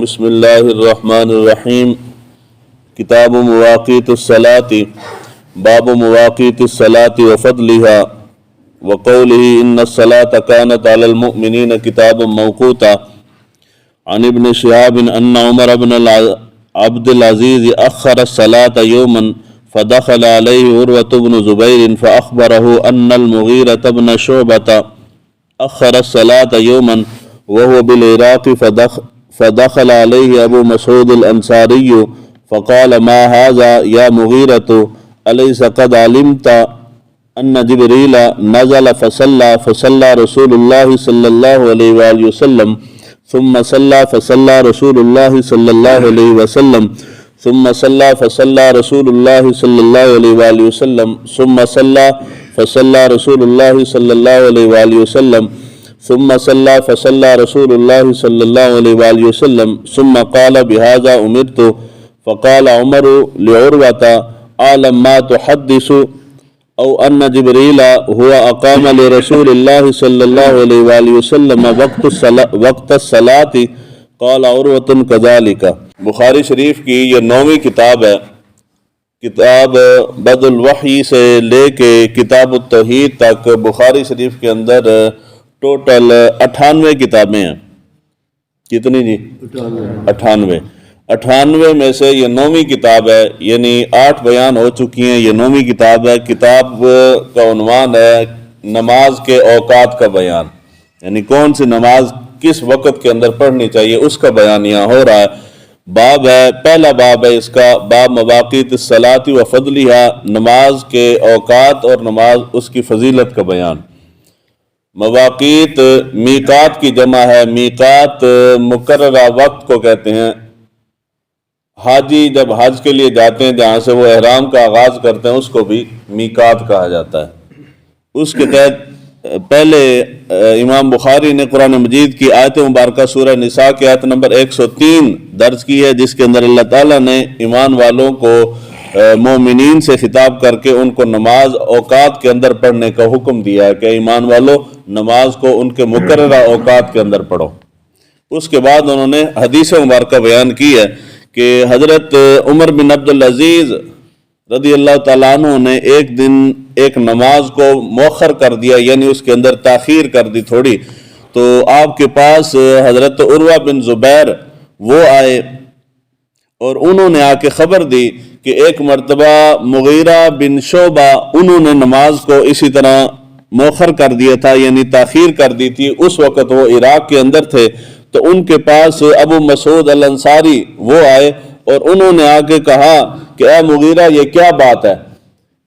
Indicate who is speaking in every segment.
Speaker 1: بسم اللہ الرحمن الرحیم۔ کتاب مواقیت الصلاة، باب مواقیت الصلاة وفضلها وقوله ان الصلاة كانت على المؤمنین کتابا موقوتا۔ عن ابن شهاب ان عمر بن عبد العزیز اخر الصلاة یوما فدخل علیہ عروة بن زبیر فاخبره ان المغیرة بن شعبة اخر الصلاة یوما وهو بالعراق فدخل علیہ ابو مسعود الانصاری فقال ما هذا یا مغیرة الیس قد علمت ان جبریل نزل فصلى رسول اللہ صلی اللہ علیہ وآلہ وسلم ثم صلى فصلى رسول اللہ صلی اللہ علیہ وسلم ثم صلى فصلى رسول اللہ صلی اللہ علیہ وآلہ وسلم ثم صلى فصلى رسول اللہ صلی اللہ علیہ وآلہ وسلم ثم صلى فصلى رسول اللہ صلی اللہ علیہ وآلہ وسلم ثم قال بهذا امرت فقال عمر لعروة اعلم ما تحدث او ان جبریل هو اقام لرسول اللہ صلی اللہ علیہ وآلہ وسلم وقت الصلاة قال عروة كذلك۔ بخاری شریف کی یہ 9ویں کتاب ہے۔ کتاب بدء الوحی سے لے کے کتاب التوحید تک بخاری شریف کے اندر ٹوٹل 98 کتابیں ہیں۔ کتنی جی؟ 98 میں سے یہ 9ویں کتاب ہے، یعنی 8 بیان ہو چکی ہیں، یہ 9ویں کتاب ہے۔ کتاب کا عنوان ہے نماز کے اوقات کا بیان، یعنی کون سی نماز کس وقت کے اندر پڑھنی چاہیے اس کا بیان یہاں ہو رہا ہے۔ باب ہے، پہلا باب ہے اس کا، باب مواقیت الصلاة و فضلها، نماز کے اوقات اور نماز اس کی فضیلت کا بیان۔ مواقیت میقات کی جمع ہے، میقات مقررہ وقت کو کہتے ہیں۔ حاجی جب حج کے لیے جاتے ہیں جہاں سے وہ احرام کا آغاز کرتے ہیں اس کو بھی میقات کہا جاتا ہے۔ اس کے تحت پہلے امام بخاری نے قرآن مجید کی آیت مبارکہ سورہ نساء کی آیت نمبر 103 درج کی ہے، جس کے اندر اللہ تعالیٰ نے ایمان والوں کو مومنین سے خطاب کر کے ان کو نماز اوقات کے اندر پڑھنے کا حکم دیا ہے کہ ایمان والوں نماز کو ان کے مقررہ اوقات کے اندر پڑھو۔ اس کے بعد انہوں نے حدیث مبارکہ بیان کی ہے کہ حضرت عمر بن عبد العزیز رضی اللہ تعالیٰ عنہ نے ایک دن ایک نماز کو مؤخر کر دیا، یعنی اس کے اندر تاخیر کر دی تھوڑی، تو آپ کے پاس حضرت عروہ بن زبیر وہ آئے اور انہوں نے آ کے خبر دی کہ ایک مرتبہ مغیرہ بن شعبہ انہوں نے نماز کو اسی طرح مؤخر کر دیا تھا، یعنی تاخیر کر دی تھی۔ اس وقت وہ عراق کے اندر تھے، تو ان کے پاس ابو مسعود الانصاری وہ آئے اور انہوں نے آ کے کہا کہ اے مغیرہ یہ کیا بات ہے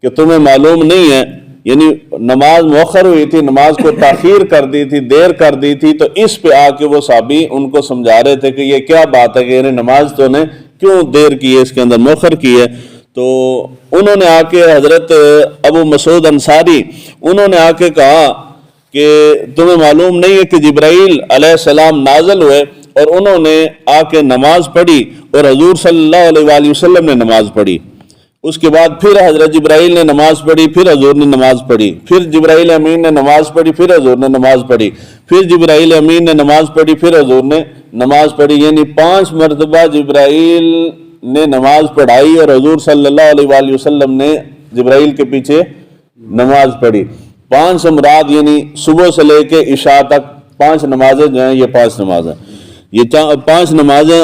Speaker 1: کہ تمہیں معلوم نہیں ہے، یعنی نماز مؤخر ہوئی تھی، نماز کو تاخیر کر دی تھی، دیر کر دی تھی، تو اس پہ آ کے وہ صحابی ان کو سمجھا رہے تھے کہ یہ کیا بات ہے کہ یعنی نماز تو نے کیوں دیر کی ہے، اس کے اندر مؤخر کی ہے۔ تو انہوں نے آ کے حضرت ابو مسعود انصاری انہوں نے آ کے کہا کہ تمہیں معلوم نہیں ہے کہ جبرائیل علیہ السلام نازل ہوئے اور انہوں نے آ کے نماز پڑھی اور حضور صلی اللہ علیہ وآلہ وسلم نے نماز پڑھی۔ اس کے بعد پھر حضرت جبرائیل نے نماز پڑھی، پھر حضور نے نماز پڑھی، پھر جبرائیل امین نے نماز پڑھی، پھر حضور نے نماز پڑھی، پھر جبرائیل امین نے نماز پڑھی، پھر حضور نے نماز پڑھی، یعنی 5 مرتبہ جبرائیل نے نماز پڑھائی اور حضور صلی اللہ علیہ وآلہ وسلم نے جبرائیل کے پیچھے نماز پڑھی۔ 5 سے مراد یعنی صبح سے لے کے عشاء تک 5 نمازیں جو ہیں یہ 5 نمازیں، یہ 5 نمازیں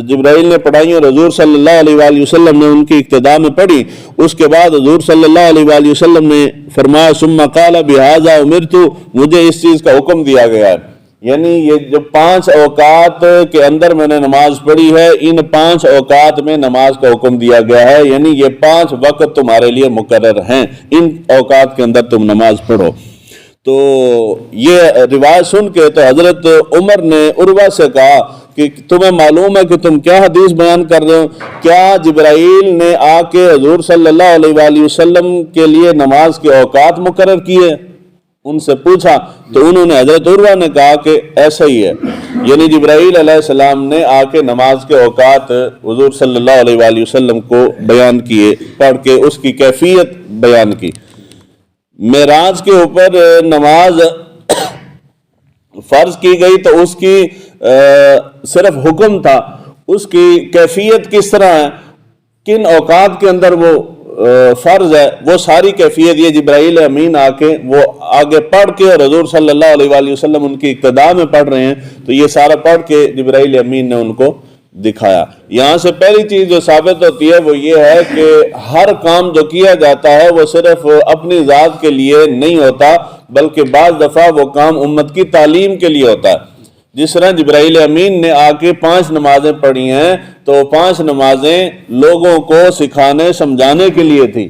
Speaker 1: جبرائیل نے پڑھائی اور حضور صلی اللہ علیہ وآلہ وسلم نے ان کی اقتداء میں پڑھی۔ اس کے بعد حضور صلی اللہ علیہ وآلہ وسلم نے فرمایا ثم قال بهذا امرت، مجھے اس چیز کا حکم دیا گیا ہے، یعنی یہ جو 5 اوقات کے اندر میں نے نماز پڑھی ہے، ان 5 اوقات میں نماز کا حکم دیا گیا ہے، یعنی یہ 5 وقت تمہارے لیے مقرر ہیں، ان اوقات کے اندر تم نماز پڑھو۔ تو یہ روایت سن کے تو حضرت عمر نے عروہ سے کہا کہ تمہیں معلوم ہے کہ تم کیا حدیث بیان کر رہے ہو؟ کیا جبرائیل نے آ کے حضور صلی اللہ علیہ وآلہ وسلم کے لیے نماز کے اوقات مقرر کیے؟ ان سے پوچھا تو انہوں نے حضرت عروہ نے کہا کہ ایسا ہی ہے، یعنی جبرائیل علیہ السلام نے آ کے نماز کے اوقات حضور صلی اللہ علیہ وآلہ وسلم کو بیان کیے، پڑھ کے اس کی کیفیت بیان کی۔ معراج کے اوپر نماز فرض کی گئی تو اس کی صرف حکم تھا، اس کی کیفیت کس طرح ہے، کن اوقات کے اندر وہ فرض ہے، وہ ساری کیفیت یہ جبرائیل امین آ کے وہ آگے پڑھ کے، اور حضور صلی اللہ علیہ وآلہ وسلم ان کی اقتداء میں پڑھ رہے ہیں، تو یہ سارا پڑھ کے جبرائیل امین نے ان کو دکھایا۔ یہاں سے پہلی چیز جو ثابت ہوتی ہے وہ یہ ہے کہ ہر کام جو کیا جاتا ہے وہ صرف اپنی ذات کے لیے نہیں ہوتا، بلکہ بعض دفعہ وہ کام امت کی تعلیم کے لیے ہوتا ہے۔ جس طرح جبرائیل امین نے آ کے 5 نمازیں پڑھی ہیں تو 5 نمازیں لوگوں کو سکھانے سمجھانے کے لیے تھی۔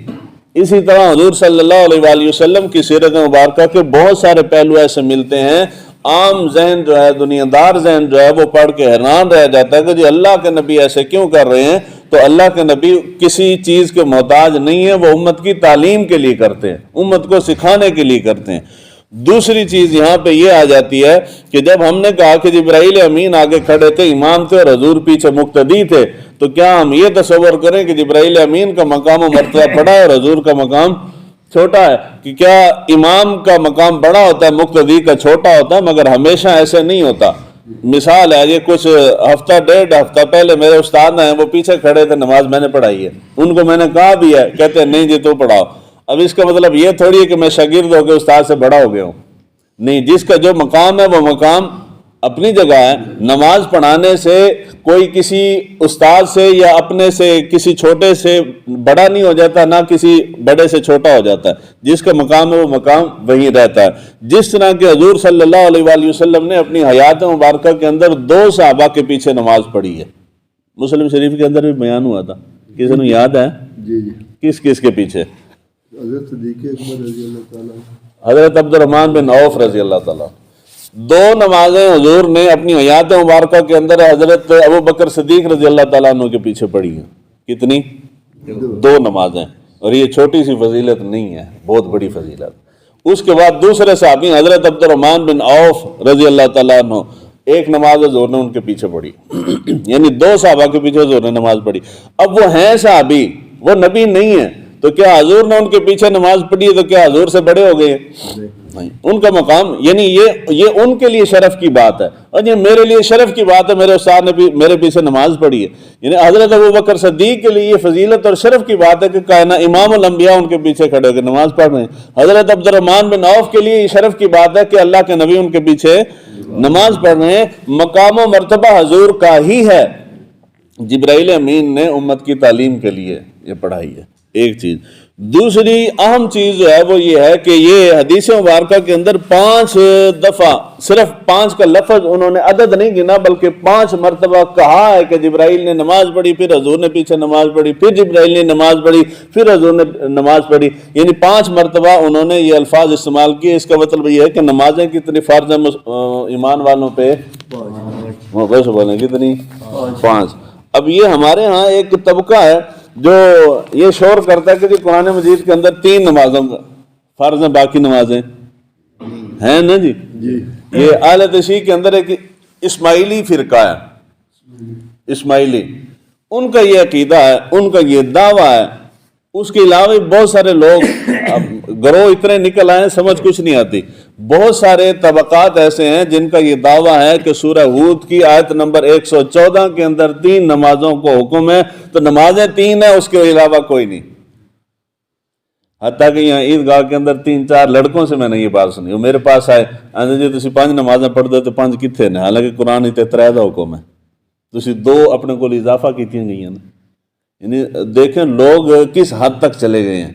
Speaker 1: اسی طرح حضور صلی اللہ علیہ وآلہ وسلم کی سیرت مبارکہ کے بہت سارے پہلو ایسے ملتے ہیں، عام ذہن جو ہے، دنیا دار ذہن جو ہے، وہ پڑھ کے حیران رہ جاتا ہے کہ جی اللہ کے نبی ایسے کیوں کر رہے ہیں؟ تو اللہ کے نبی کسی چیز کے محتاج نہیں ہیں، وہ امت کی تعلیم کے لیے کرتے ہیں، امت کو سکھانے کے لیے کرتے ہیں۔ دوسری چیز یہاں پہ یہ آ جاتی ہے کہ جب ہم نے کہا کہ جبرائیل امین آگے کھڑے تھے، امام تھے، اور حضور پیچھے مقتدی تھے، تو کیا ہم یہ تصور کریں کہ جبرائیل امین کا مقام و مرتبہ بڑا ہے اور حضور کا مقام چھوٹا ہے؟ کہ کیا امام کا مقام بڑا ہوتا ہے، مقتدی کا چھوٹا ہوتا ہے؟ مگر ہمیشہ ایسے نہیں ہوتا۔ مثال ہے، یہ کچھ ہفتہ 1.5 ہفتہ پہلے میرے استاد ہیں، وہ پیچھے کھڑے تھے، نماز میں نے پڑھائی ہے، ان کو میں نے کہا بھی ہے، کہتے ہیں نہیں جی تو پڑھاؤ۔ اب اس کا مطلب یہ تھوڑی ہے کہ میں شاگرد ہو کے استاد سے بڑا ہو گیا ہوں، نہیں، جس کا جو مقام ہے وہ مقام اپنی جگہ ہے۔ نماز پڑھانے سے کوئی کسی استاد سے یا اپنے سے کسی چھوٹے سے بڑا نہیں ہو جاتا، نہ کسی بڑے سے چھوٹا ہو جاتا ہے، جس کا مقام ہے وہ مقام وہیں رہتا ہے۔ جس طرح کہ حضور صلی اللہ علیہ وآلہ وسلم نے اپنی حیات مبارکہ کے اندر 2 صحابہ کے پیچھے نماز پڑھی ہے، مسلم شریف کے اندر بھی بیان ہوا تھا، کسی نے یاد ہے؟
Speaker 2: جی
Speaker 1: کس کس کے پیچھے؟
Speaker 2: حضرت صدیق اکبر رضی اللہ تعالیٰ،
Speaker 1: حضرت عبد الرحمن بن عوف رضی اللہ تعالیٰ۔ 2 نمازیں حضور نے اپنی حیات مبارکہ کے اندر حضرت ابو بکر صدیق رضی اللہ تعالیٰ عنہ کے پیچھے پڑھی ہیں۔ کتنی؟ 2 نمازیں، اور یہ چھوٹی سی فضیلت نہیں ہے، بہت بڑی فضیلت۔ اس کے بعد دوسرے صحابی حضرت عبد الرحمن بن عوف رضی اللہ تعالیٰ عنہ، 1 نماز حضور نے ان کے پیچھے پڑھی، یعنی 2 صحابہ کے پیچھے حضور نے نماز پڑھی۔ اب وہ ہیں صحابی، وہ نبی نہیں ہیں، تو کیا حضور نے ان کے پیچھے نماز پڑھی ہے تو کیا حضور سے بڑے ہو گئے؟ نہیں، ان کا مقام، یعنی یہ ان کے لیے شرف کی بات ہے، اور یہ میرے لیے شرف کی بات ہے، میرے استاد نے بھی میرے پیچھے نماز پڑھی ہے۔ یعنی حضرت ابو بکر صدیق کے لیے یہ فضیلت اور شرف کی بات ہے کہ کائنات امام الانبیاء ان کے پیچھے کھڑے ہو کے نماز پڑھ رہے ہیں۔ حضرت عبد الرحمن بن عوف کے لیے یہ شرف کی بات ہے کہ اللہ کے نبی ان کے پیچھے نماز پڑھ رہے ہیں۔ مقام و مرتبہ حضور کا ہی ہے، جبرائیل امین نے امت کی تعلیم کے لیے یہ پڑھائی ہے، ایک چیز۔ دوسری اہم چیز جو ہے وہ یہ ہے کہ یہ حدیث مبارکہ کے اندر 5 دفعہ، صرف 5 کا لفظ انہوں نے عدد نہیں گنا، بلکہ 5 مرتبہ کہا ہے کہ جبرائیل نے نماز پڑھی، پھر حضور نے پیچھے نماز پڑھی، پھر جبرائیل نے نماز پڑھی، پھر حضور نے نماز پڑھی، یعنی 5 مرتبہ انہوں نے یہ الفاظ استعمال کیے۔ اس کا مطلب یہ ہے کہ نمازیں کتنی فرض ہیں ایمان والوں پہ؟ 5 بولیں کتنی؟ 5۔ اب یہ ہمارے ہاں ایک طبقہ ہے جو یہ شور کرتا ہے کہ جی قرآن مجید کے اندر 3 نمازوں کا فرض ہیں، باقی نمازیں ہیں نا جی۔ یہ اہل تشیع کے اندر ایک اسماعیلی فرقہ ہے، اسماعیلی، ان کا یہ عقیدہ ہے، ان کا یہ دعویٰ ہے۔ اس کے علاوہ بہت سارے لوگ، گروہ اتنے نکل آئے سمجھ کچھ نہیں آتی۔ بہت سارے طبقات ایسے ہیں جن کا یہ دعویٰ ہے کہ سورہ ہود کی آیت نمبر 114 کے اندر 3 نمازوں کو حکم ہے، تو نمازیں 3 ہیں، اس کے علاوہ کوئی نہیں۔ حتیٰ کہ یہاں عیدگاہ کے اندر 3-4 لڑکوں سے میں نے یہ بات سنی، وہ میرے پاس آئے، جی تسی 5 نمازیں پڑھ دو تو 5 کتنے نے؟ حالانکہ قرآن اتنے 3 دا حکم ہے، تسی 2 اپنے کو اضافہ کیتیاں گئی ہیں نا۔ یعنی دیکھیں لوگ کس حد تک چلے گئے ہیں۔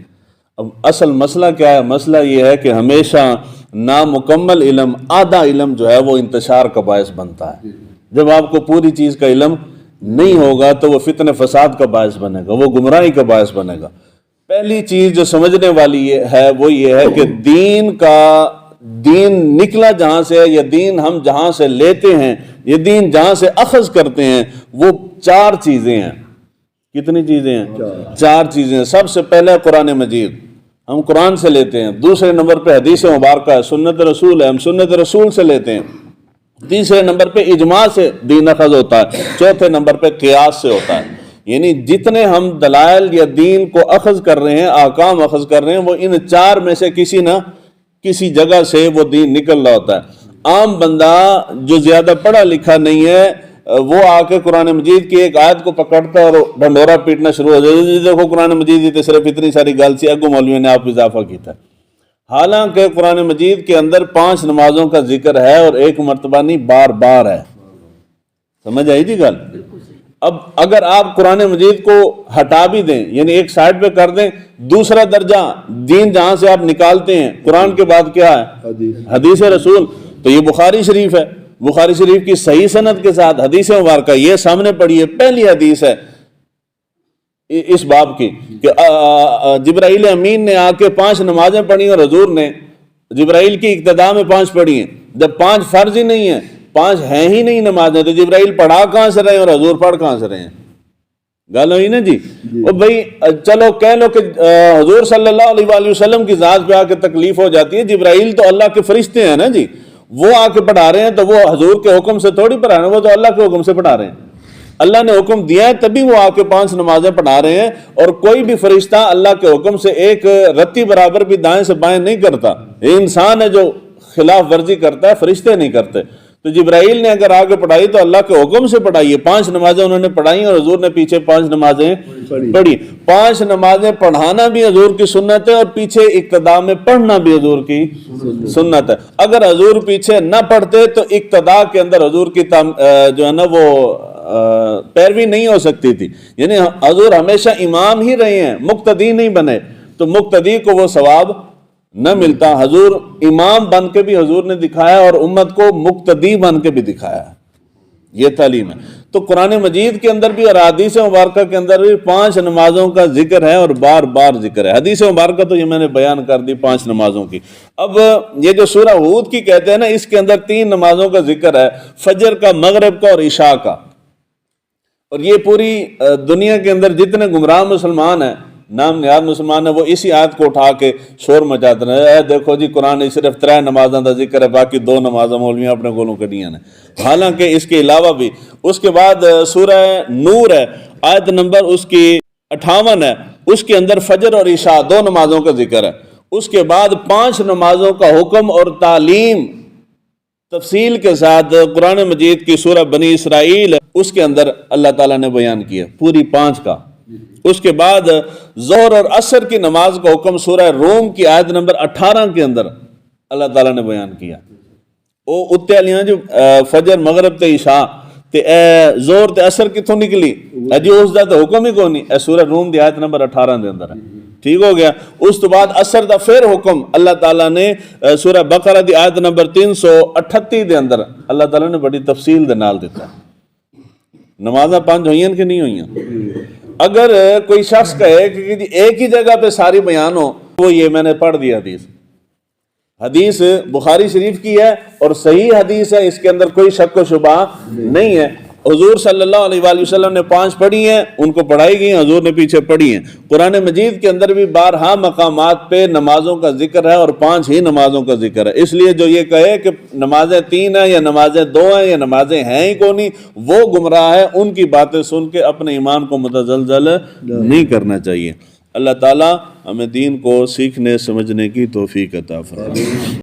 Speaker 1: اب اصل مسئلہ کیا ہے؟ مسئلہ یہ ہے کہ ہمیشہ نامکمل علم، آدھا علم جو ہے وہ انتشار کا باعث بنتا ہے۔ جب آپ کو پوری چیز کا علم نہیں ہوگا تو وہ فتنہ فساد کا باعث بنے گا، وہ گمراہی کا باعث بنے گا۔ پہلی چیز جو سمجھنے والی ہے وہ یہ ہے کہ دین نکلا جہاں سے، یا دین ہم جہاں سے لیتے ہیں، یہ دین جہاں سے اخذ کرتے ہیں، وہ 4 چیزیں ہیں۔ کتنی چیزیں ہیں؟ 4 چیزیں ہیں۔ سب سے پہلے قرآن مجید، ہم قرآن سے لیتے ہیں۔ دوسرے نمبر پہ حدیث مبارکہ ہے، سنت رسول ہے، ہم سنت رسول سے لیتے ہیں۔ تیسرے نمبر پہ اجماع سے دین اخذ ہوتا ہے۔ چوتھے نمبر پہ قیاس سے ہوتا ہے۔ یعنی جتنے ہم دلائل یا دین کو اخذ کر رہے ہیں، احکام اخذ کر رہے ہیں، وہ ان 4 میں سے کسی نہ کسی جگہ سے وہ دین نکل رہا ہوتا ہے۔ عام بندہ جو زیادہ پڑھا لکھا نہیں ہے وہ آ کے قرآن مجید کی ایک آیت کو پکڑتا ہے اور ڈھنڈورا پیٹنا شروع ہو جاتا ہے، دیکھو قرآن مجید صرف اتنی ساری گل سی، اگو مولویوں نے آپ اضافہ کیتا ہے۔ حالانکہ قرآن مجید کے اندر 5 نمازوں کا ذکر ہے اور ایک مرتبہ نہیں، بار بار ہے۔ سمجھ آئی جی گل؟ اب اگر آپ قرآن مجید کو ہٹا بھی دیں، یعنی ایک سائڈ پہ کر دیں، دوسرا درجہ دین جہاں سے آپ نکالتے ہیں، قرآن کے بعد کیا ہے؟ حدیث رسول، تو یہ بخاری شریف ہے، بخاری شریف کی صحیح سند کے ساتھ حدیث مبارکہ یہ سامنے پڑھی ہے، پہلی حدیث ہے اس باب کی کہ جبرائیل امین نے آ کے 5 نمازیں پڑھی اور حضور نے جبرائیل کی اقتداء میں 5 پڑھی ہیں۔ جب 5 فرض ہی نہیں ہیں، 5 ہیں ہی نہیں نمازیں، تو جبرائیل پڑھا کہاں سے رہے اور حضور پڑھ کہاں سے رہے ہیں؟ گل ہوئی نا جی؟ وہ بھائی چلو کہہ لو کہ حضور صلی اللہ علیہ وآلہ وسلم کی ذات پہ آ کے تکلیف ہو جاتی ہے، جبرائیل تو اللہ کے فرشتے ہیں نا جی، وہ آ کے پڑھا رہے ہیں تو وہ حضور کے حکم سے تھوڑی پڑھا رہے ہیں، وہ تو اللہ کے حکم سے پڑھا رہے ہیں۔ اللہ نے حکم دیا ہے تبھی وہ آ کے 5 نمازیں پڑھا رہے ہیں، اور کوئی بھی فرشتہ اللہ کے حکم سے ایک رتی برابر بھی دائیں سے بائیں نہیں کرتا۔ یہ انسان ہے جو خلاف ورزی کرتا ہے، فرشتے نہیں کرتے۔ تو جبرائیل نے اگر آگے پڑھائی تو اللہ کے حکم سے پڑھائی ہے، 5 نمازیں انہوں نے پڑھائی اور حضور نے پیچھے 5 نمازیں پڑھی۔ 5 نمازیں پڑھانا بھی حضور کی سنت ہے اور پیچھے اقتداء میں پڑھنا بھی حضور کی سنت ہے۔ اگر حضور پیچھے نہ پڑھتے تو اقتداء کے اندر حضور کی جو ہے نا وہ پیروی نہیں ہو سکتی تھی، یعنی حضور ہمیشہ امام ہی رہے ہیں، مقتدی نہیں بنے، تو مقتدی کو وہ ثواب نہ ملتا۔ حضور امام بن کے بھی حضور نے دکھایا اور امت کو مقتدی بن کے بھی دکھایا، یہ تعلیم ہے۔ تو قرآن مجید کے اندر بھی اور حدیث مبارکہ کے اندر بھی 5 نمازوں کا ذکر ہے اور بار بار ذکر ہے۔ حدیث مبارکہ تو یہ میں نے بیان کر دی 5 نمازوں کی۔ اب یہ جو سورہ ہود کی کہتے ہیں نا، اس کے اندر 3 نمازوں کا ذکر ہے، فجر کا، مغرب کا اور عشاء کا۔ اور یہ پوری دنیا کے اندر جتنے گمراہ مسلمان ہیں، نام نہاد مسلمان ہیں، وہ اسی آیت کو اٹھا کے شور مچاتے ہیں، اے دیکھو جی قرآن صرف 3 نمازوں کا ذکر ہے، باقی 2 نمازیں مولویاں اپنے گولوں کڑیاں نے۔ حالانکہ اس کے علاوہ بھی اس کے بعد سورہ نور ہے، آیت نمبر اس کی 58 ہے، اس کے اندر فجر اور عشاء 2 نمازوں کا ذکر ہے۔ اس کے بعد 5 نمازوں کا حکم اور تعلیم تفصیل کے ساتھ قرآن مجید کی سورہ بنی اسرائیل اس کے اندر اللہ تعالیٰ نے بیان کیا پوری 5 کا۔ اس کے بعد ظہر اور عصر کی نماز کا حکم سورہ روم کی آیت نمبر 18 کے اندر اللہ تعالیٰ نے بیان کیا۔ وہ اتنے علیاں جو فجر مغرب تے عشاء تے ظہر تے عصر کتوں نکلی، اجی اس دا تے حکم ہی کوئی نہیں، اے سورہ روم دی آیت نمبر 18 دے اندر ہے، ٹھیک ہو گیا۔ اس تو بعد عصر دا پھر حکم اللہ تعالیٰ نے سورہ بقرہ دی آیت نمبر 338 دے اندر اللہ تعالیٰ نے بڑی تفصیل دے نال دیتا۔ نمازاں 5 ہوئیں کہ نہیں ہوئیں؟ اگر کوئی شخص کہے کہ ایک ہی جگہ پہ ساری بیان ہو، وہ یہ میں نے پڑھ دیا حدیث بخاری شریف کی ہے اور صحیح حدیث ہے، اس کے اندر کوئی شک و شبہ نہیں ہے۔ حضور صلی اللہ علیہ وآلہ وسلم نے 5 پڑھی ہیں، ان کو پڑھائی گئی، حضور نے پیچھے پڑھی ہیں۔ قرآن مجید کے اندر بھی بارہا مقامات پہ نمازوں کا ذکر ہے اور 5 ہی نمازوں کا ذکر ہے۔ اس لیے جو یہ کہے کہ نمازیں 3 ہیں یا نمازیں 2 ہیں یا نمازیں ہیں ہی کونی، وہ گمراہ ہے، ان کی باتیں سن کے اپنے ایمان کو متزلزل نہیں کرنا چاہیے۔ اللہ تعالیٰ ہمیں دین کو سیکھنے سمجھنے کی توفیق عطا فرمائے۔